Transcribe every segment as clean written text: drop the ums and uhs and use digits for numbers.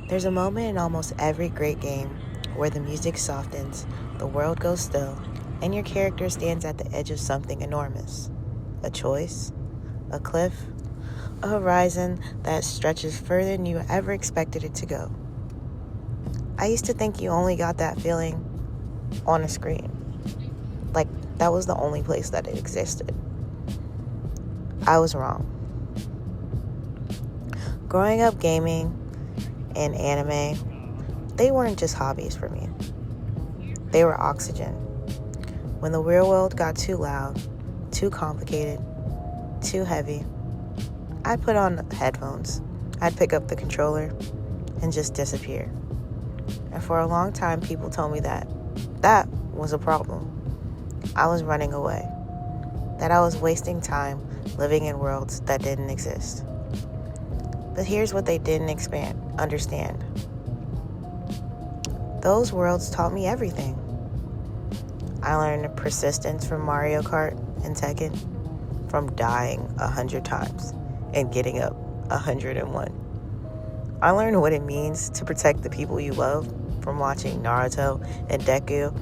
There's a moment in almost every great game where the music softens, the world goes still, and your character stands at the edge of something enormous. A choice, a cliff, a horizon that stretches further than you ever expected it to go. I used to think you only got that feeling on a screen. Like that was the only place that it existed. I was wrong. Growing up gaming and anime, they weren't just hobbies for me. They were oxygen. When the real world got too loud, too complicated, too heavy, I'd put on headphones. I'd pick up the controller and just disappear. And for a long time, people told me that was a problem. I was running away. That I was wasting time living in worlds that didn't exist. But here's what they didn't understand. Those worlds taught me everything. I learned persistence from Mario Kart and Tekken, from dying 100 times and getting up 101. I learned what it means to protect the people you love, from watching Naruto and Deku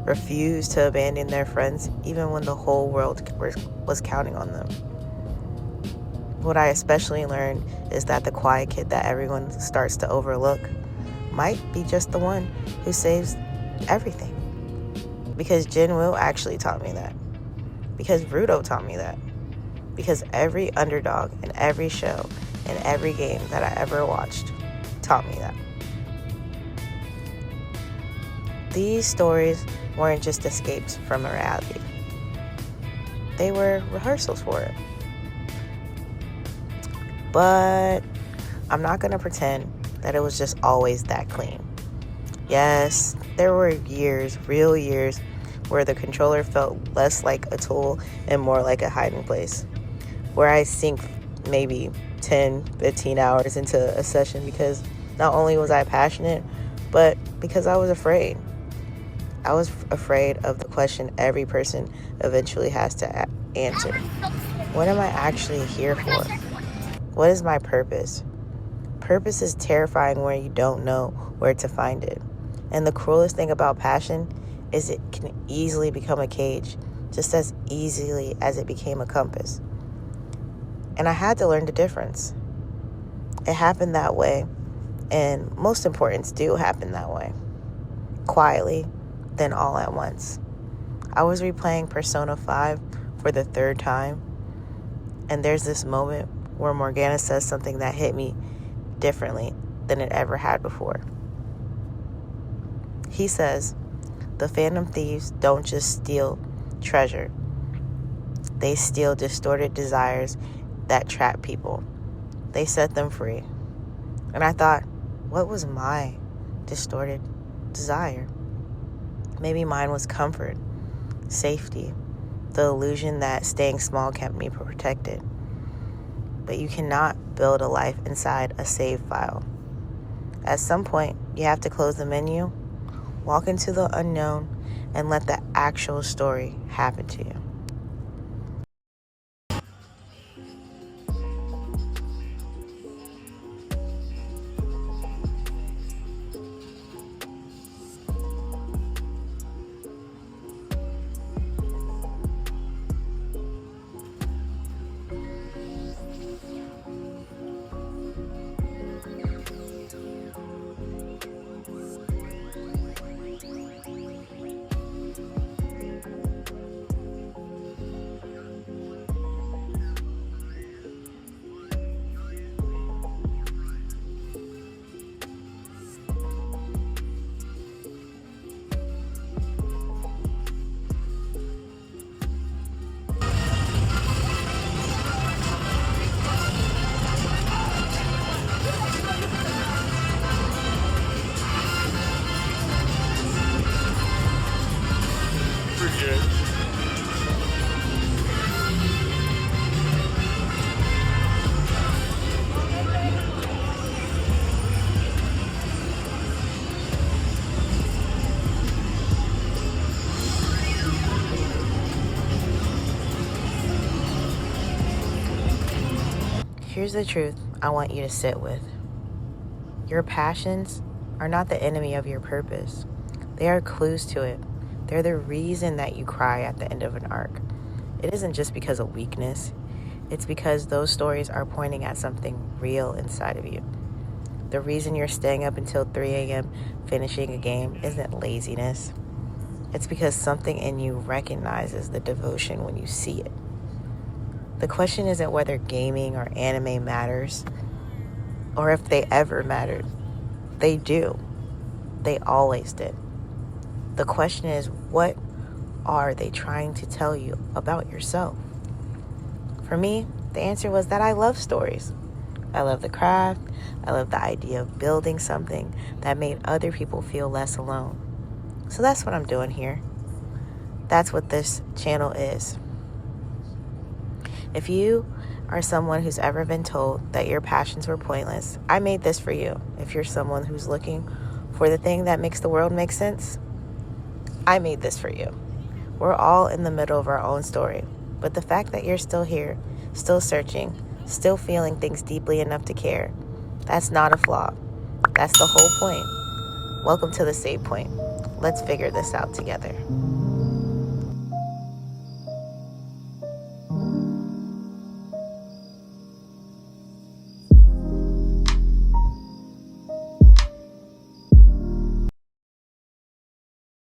refuse to abandon their friends even when the whole world was counting on them. What I especially learned is that the quiet kid that everyone starts to overlook might be just the one who saves everything. Because Jinwoo actually taught me that. Because Ruto taught me that. Because every underdog in every show and every game that I ever watched taught me that. These stories weren't just escapes from reality. They were rehearsals for it. But I'm not going to pretend that it was just always that clean. Yes, there were years, real years, where the controller felt less like a tool and more like a hiding place, where I sink maybe 10, 15 hours into a session because not only was I passionate, but because I was afraid. I was afraid of the question every person eventually has to answer. What am I actually here for? What is my purpose? Purpose is terrifying when you don't know where to find it. And the cruelest thing about passion is it can easily become a cage, just as easily as it became a compass. And I had to learn the difference. It happened that way, and most importance do happen that way. Quietly, then all at once. I was replaying Persona 5 for the third time, and there's this moment where Morgana says something that hit me differently than it ever had before. He says, the Phantom Thieves don't just steal treasure. They steal distorted desires that trap people. They set them free. And I thought, what was my distorted desire? Maybe mine was comfort, safety, the illusion that staying small kept me protected. But you cannot build a life inside a save file. At some point, you have to close the menu, walk into the unknown, and let the actual story happen to you. Here's the truth I want you to sit with. Your passions are not the enemy of your purpose. They are clues to it. They're the reason that you cry at the end of an arc. It isn't just because of weakness. It's because those stories are pointing at something real inside of you. The reason you're staying up until 3 a.m. finishing a game isn't laziness. It's because something in you recognizes the devotion when you see it. The question isn't whether gaming or anime matters, or if they ever mattered. They do. They always did. The question is, what are they trying to tell you about yourself? For me, the answer was that I love stories. I love the craft. I love the idea of building something that made other people feel less alone. So that's what I'm doing here. That's what this channel is. If you are someone who's ever been told that your passions were pointless, I made this for you. If you're someone who's looking for the thing that makes the world make sense, I made this for you. We're all in the middle of our own story, but the fact that you're still here, still searching, still feeling things deeply enough to care, that's not a flaw. That's the whole point. Welcome to the save point. Let's figure this out together.